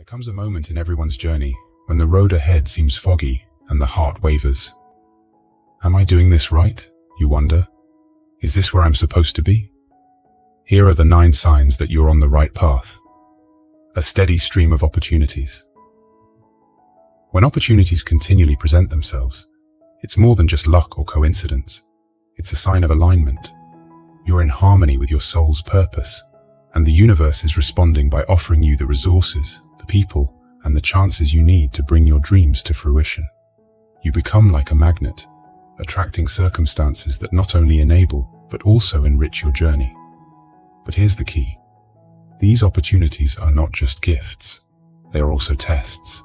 There comes a moment in everyone's journey when the road ahead seems foggy and the heart wavers. Am I doing this right? You wonder. Is this where I'm supposed to be? Here are the 9 signs that you're on the right path. A steady stream of opportunities. When opportunities continually present themselves, it's more than just luck or coincidence. It's a sign of alignment. You're in harmony with your soul's purpose, and the universe is responding by offering you the resources, the people, and the chances you need to bring your dreams to fruition. You become like a magnet, attracting circumstances that not only enable, but also enrich your journey. But here's the key. These opportunities are not just gifts. They are also tests.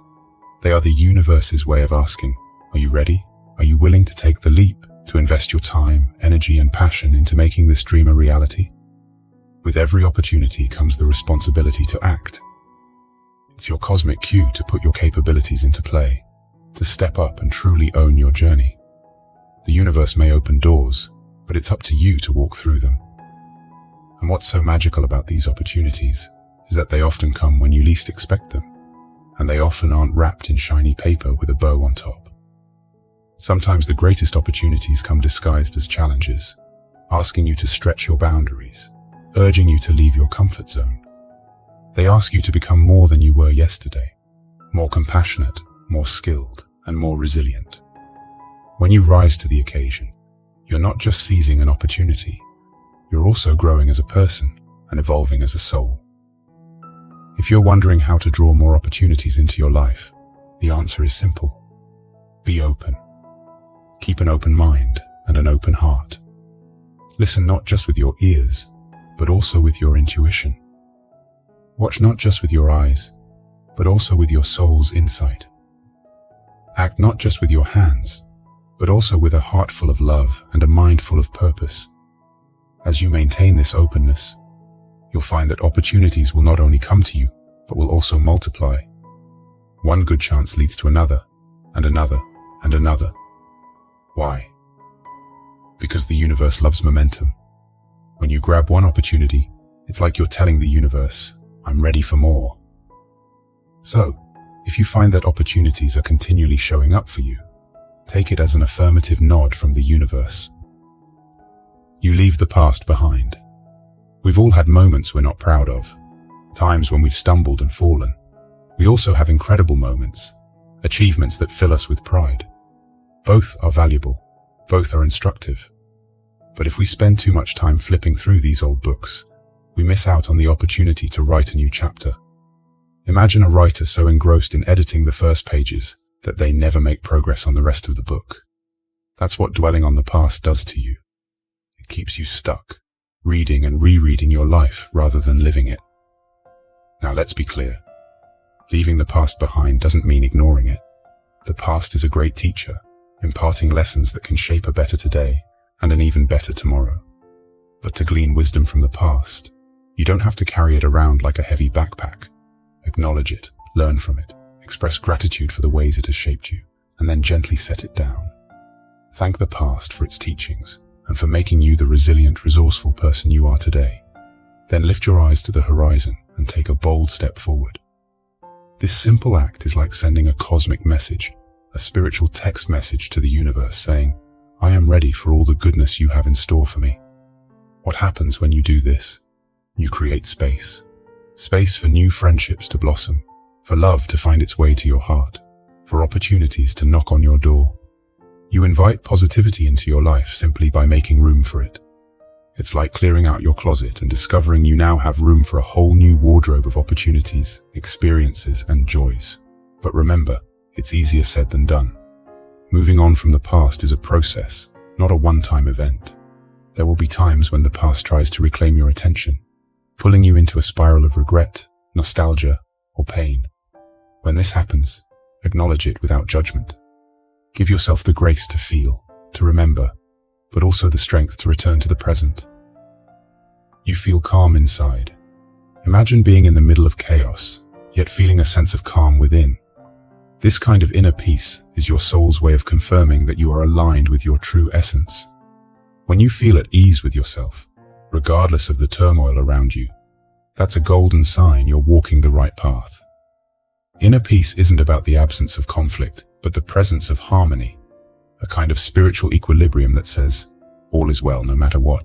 They are the universe's way of asking, are you ready? Are you willing to take the leap, to invest your time, energy, and passion into making this dream a reality? With every opportunity comes the responsibility to act. It's your cosmic cue to put your capabilities into play, to step up and truly own your journey. The universe may open doors, but it's up to you to walk through them. And what's so magical about these opportunities is that they often come when you least expect them, and they often aren't wrapped in shiny paper with a bow on top. Sometimes the greatest opportunities come disguised as challenges, asking you to stretch your boundaries, urging you to leave your comfort zone. They ask you to become more than you were yesterday, more compassionate, more skilled, and more resilient. When you rise to the occasion, you're not just seizing an opportunity, you're also growing as a person and evolving as a soul. If you're wondering how to draw more opportunities into your life, the answer is simple. Be open. Keep an open mind and an open heart. Listen not just with your ears, but also with your intuition. Watch not just with your eyes, but also with your soul's insight. Act not just with your hands, but also with a heart full of love and a mind full of purpose. As you maintain this openness, you'll find that opportunities will not only come to you, but will also multiply. One good chance leads to another, and another, and another. Why? Because the universe loves momentum. When you grab one opportunity, it's like you're telling the universe, I'm ready for more. So, if you find that opportunities are continually showing up for you, take it as an affirmative nod from the universe. You leave the past behind. We've all had moments we're not proud of, times when we've stumbled and fallen. We also have incredible moments, achievements that fill us with pride. Both are valuable, both are instructive. But if we spend too much time flipping through these old books, we miss out on the opportunity to write a new chapter. Imagine a writer so engrossed in editing the first pages that they never make progress on the rest of the book. That's what dwelling on the past does to you. It keeps you stuck, reading and rereading your life rather than living it. Now let's be clear. Leaving the past behind doesn't mean ignoring it. The past is a great teacher, imparting lessons that can shape a better today and an even better tomorrow. But to glean wisdom from the past, you don't have to carry it around like a heavy backpack. Acknowledge it, learn from it, express gratitude for the ways it has shaped you, and then gently set it down. Thank the past for its teachings and for making you the resilient, resourceful person you are today. Then lift your eyes to the horizon and take a bold step forward. This simple act is like sending a cosmic message, a spiritual text message to the universe saying, I am ready for all the goodness you have in store for me. What happens when you do this? You create space. Space for new friendships to blossom, for love to find its way to your heart, for opportunities to knock on your door. You invite positivity into your life simply by making room for it. It's like clearing out your closet and discovering you now have room for a whole new wardrobe of opportunities, experiences, and joys. But remember, it's easier said than done. Moving on from the past is a process, not a one-time event. There will be times when the past tries to reclaim your attention, pulling you into a spiral of regret, nostalgia, or pain. When this happens, acknowledge it without judgment. Give yourself the grace to feel, to remember, but also the strength to return to the present. You feel calm inside. Imagine being in the middle of chaos, yet feeling a sense of calm within. This kind of inner peace is your soul's way of confirming that you are aligned with your true essence. When you feel at ease with yourself, regardless of the turmoil around you, that's a golden sign you're walking the right path. Inner peace isn't about the absence of conflict, but the presence of harmony, a kind of spiritual equilibrium that says, all is well no matter what.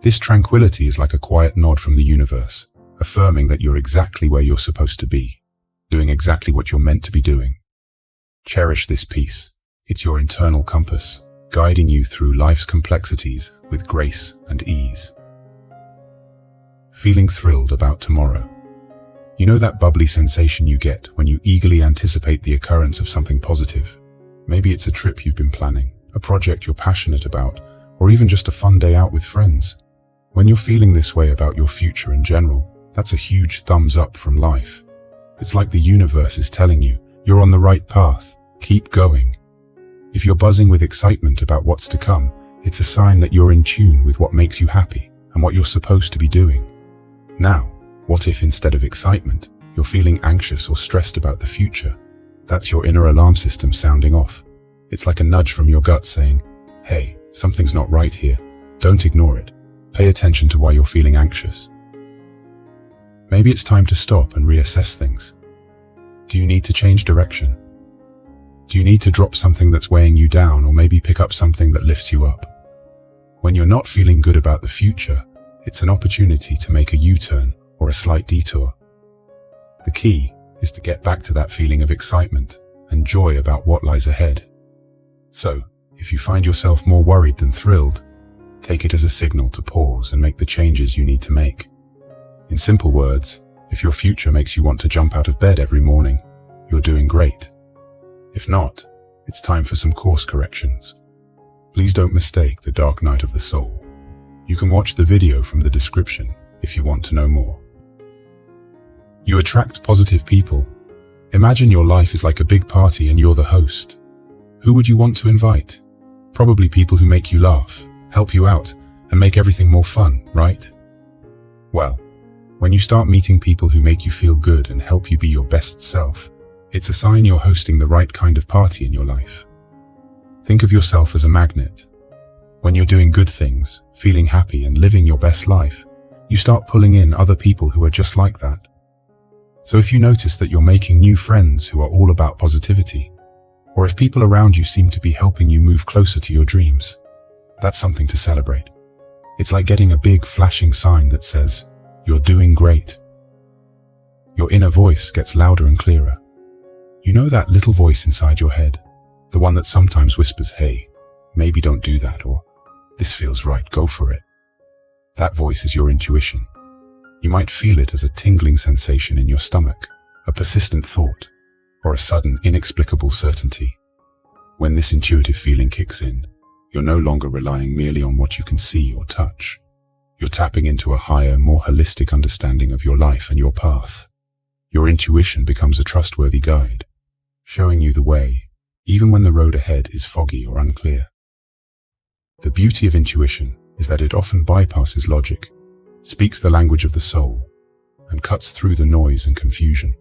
This tranquility is like a quiet nod from the universe, affirming that you're exactly where you're supposed to be, doing exactly what you're meant to be doing. Cherish this peace. It's your internal compass, guiding you through life's complexities with grace and ease. Feeling thrilled about tomorrow. You know that bubbly sensation you get when you eagerly anticipate the occurrence of something positive? Maybe it's a trip you've been planning, a project you're passionate about, or even just a fun day out with friends. When you're feeling this way about your future in general, that's a huge thumbs up from life. It's like the universe is telling you, you're on the right path, keep going. If you're buzzing with excitement about what's to come, it's a sign that you're in tune with what makes you happy and what you're supposed to be doing. Now, what if instead of excitement, you're feeling anxious or stressed about the future? That's your inner alarm system sounding off. It's like a nudge from your gut saying, hey, something's not right here. Don't ignore it. Pay attention to why you're feeling anxious. Maybe it's time to stop and reassess things. Do you need to change direction? Do you need to drop something that's weighing you down, or maybe pick up something that lifts you up? When you're not feeling good about the future, it's an opportunity to make a U-turn or a slight detour. The key is to get back to that feeling of excitement and joy about what lies ahead. So, if you find yourself more worried than thrilled, take it as a signal to pause and make the changes you need to make. In simple words, if your future makes you want to jump out of bed every morning, you're doing great. If not, it's time for some course corrections. Please don't mistake the dark night of the soul. You can watch the video from the description if you want to know more. You attract positive people. Imagine your life is like a big party and you're the host. Who would you want to invite? Probably people who make you laugh, help you out, and make everything more fun, right? Well, when you start meeting people who make you feel good and help you be your best self, it's a sign you're hosting the right kind of party in your life. Think of yourself as a magnet. When you're doing good things, feeling happy and living your best life, you start pulling in other people who are just like that. So if you notice that you're making new friends who are all about positivity, or if people around you seem to be helping you move closer to your dreams, that's something to celebrate. It's like getting a big flashing sign that says, you're doing great. Your inner voice gets louder and clearer. You know that little voice inside your head, the one that sometimes whispers, hey, maybe don't do that, or this feels right, go for it. That voice is your intuition. You might feel it as a tingling sensation in your stomach, a persistent thought, or a sudden, inexplicable certainty. When this intuitive feeling kicks in, you're no longer relying merely on what you can see or touch. You're tapping into a higher, more holistic understanding of your life and your path. Your intuition becomes a trustworthy guide, showing you the way, even when the road ahead is foggy or unclear. The beauty of intuition is that it often bypasses logic, speaks the language of the soul, and cuts through the noise and confusion.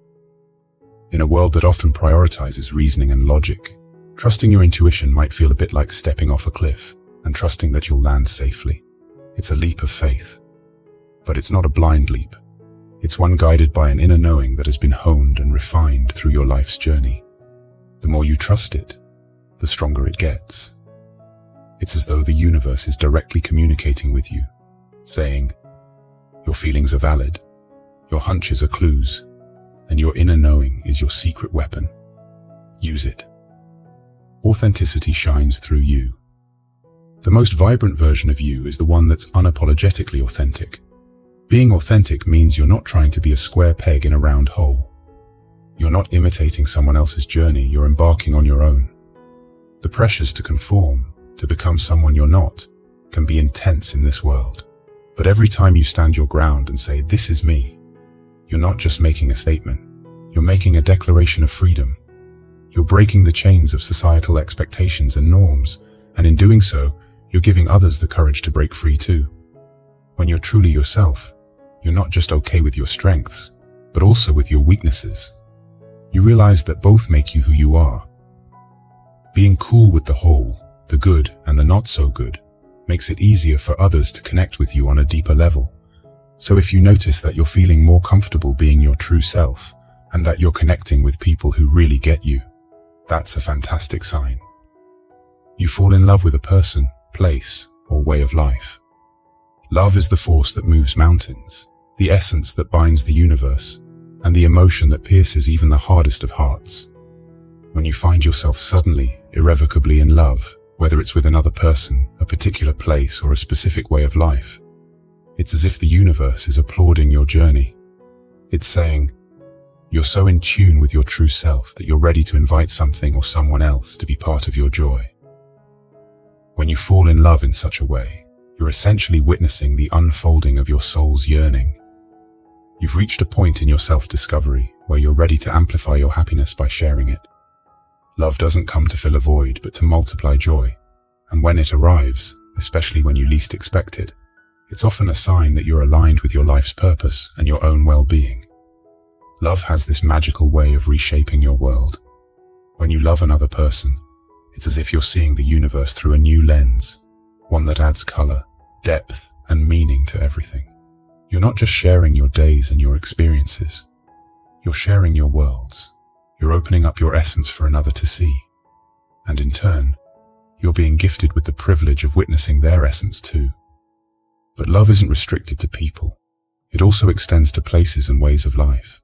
In a world that often prioritizes reasoning and logic, trusting your intuition might feel a bit like stepping off a cliff and trusting that you'll land safely. It's a leap of faith. But it's not a blind leap. It's one guided by an inner knowing that has been honed and refined through your life's journey. The more you trust it, the stronger it gets. It's as though the universe is directly communicating with you, saying, your feelings are valid, your hunches are clues, and your inner knowing is your secret weapon. Use it. Authenticity shines through you. The most vibrant version of you is the one that's unapologetically authentic. Being authentic means you're not trying to be a square peg in a round hole. You're not imitating someone else's journey, you're embarking on your own. The pressures to conform, to become someone you're not, can be intense in this world. But every time you stand your ground and say, this is me, you're not just making a statement, you're making a declaration of freedom. You're breaking the chains of societal expectations and norms, and in doing so, you're giving others the courage to break free too. When you're truly yourself, you're not just okay with your strengths, but also with your weaknesses. You realize that both make you who you are. Being cool with the whole, the good and the not so good, makes it easier for others to connect with you on a deeper level. So if you notice that you're feeling more comfortable being your true self, and that you're connecting with people who really get you. That's a fantastic sign. You fall in love with a person, place, or way of life. Love is the force that moves mountains, the essence that binds the universe, and the emotion that pierces even the hardest of hearts. When you find yourself suddenly, irrevocably in love, whether it's with another person, a particular place, or a specific way of life, it's as if the universe is applauding your journey. It's saying, you're so in tune with your true self that you're ready to invite something or someone else to be part of your joy. When you fall in love in such a way, you're essentially witnessing the unfolding of your soul's yearning. You've reached a point in your self-discovery where you're ready to amplify your happiness by sharing it. Love doesn't come to fill a void, but to multiply joy. And when it arrives, especially when you least expect it, it's often a sign that you're aligned with your life's purpose and your own well-being. Love has this magical way of reshaping your world. When you love another person, it's as if you're seeing the universe through a new lens, one that adds color, depth, and meaning to everything. You're not just sharing your days and your experiences. You're sharing your worlds. You're opening up your essence for another to see. And in turn, you're being gifted with the privilege of witnessing their essence too. But love isn't restricted to people. It also extends to places and ways of life.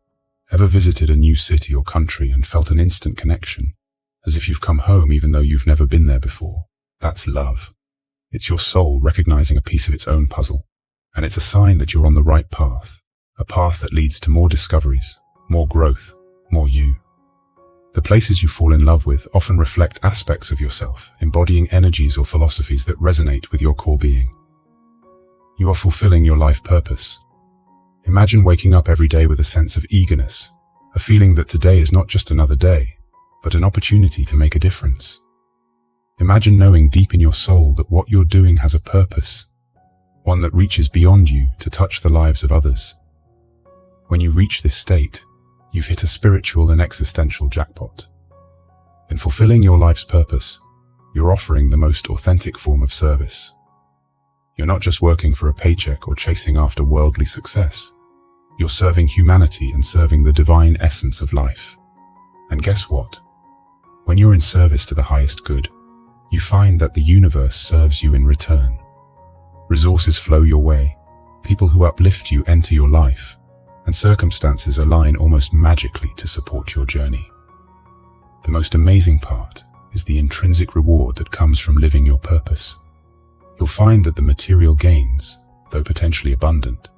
Ever visited a new city or country and felt an instant connection, as if you've come home even though you've never been there before? That's love. It's your soul recognizing a piece of its own puzzle. And it's a sign that you're on the right path, a path that leads to more discoveries, more growth, more you. The places you fall in love with often reflect aspects of yourself, embodying energies or philosophies that resonate with your core being. You are fulfilling your life purpose. Imagine waking up every day with a sense of eagerness, a feeling that today is not just another day, but an opportunity to make a difference. Imagine knowing deep in your soul that what you're doing has a purpose, one that reaches beyond you to touch the lives of others. When you reach this state, you've hit a spiritual and existential jackpot. In fulfilling your life's purpose, you're offering the most authentic form of service. You're not just working for a paycheck or chasing after worldly success. You're serving humanity and serving the divine essence of life. And guess what? When you're in service to the highest good, you find that the universe serves you in return. Resources flow your way, people who uplift you enter your life, and circumstances align almost magically to support your journey. The most amazing part is the intrinsic reward that comes from living your purpose. You'll find that the material gains, though potentially abundant,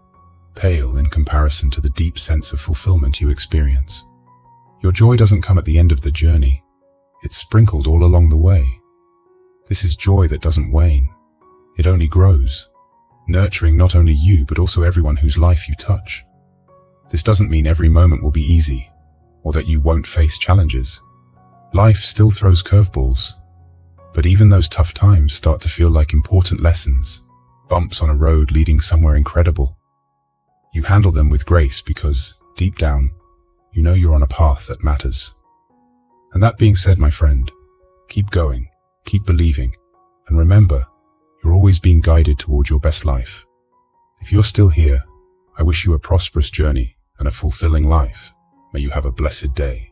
pale in comparison to the deep sense of fulfillment you experience. Your joy doesn't come at the end of the journey. It's sprinkled all along the way. This is joy that doesn't wane. It only grows, nurturing not only you but also everyone whose life you touch. This doesn't mean every moment will be easy, or that you won't face challenges. Life still throws curveballs, but even those tough times start to feel like important lessons, bumps on a road leading somewhere incredible. You handle them with grace because, deep down, you know you're on a path that matters. And that being said, my friend, keep going, keep believing, and remember, you're always being guided toward your best life. If you're still here, I wish you a prosperous journey and a fulfilling life. May you have a blessed day.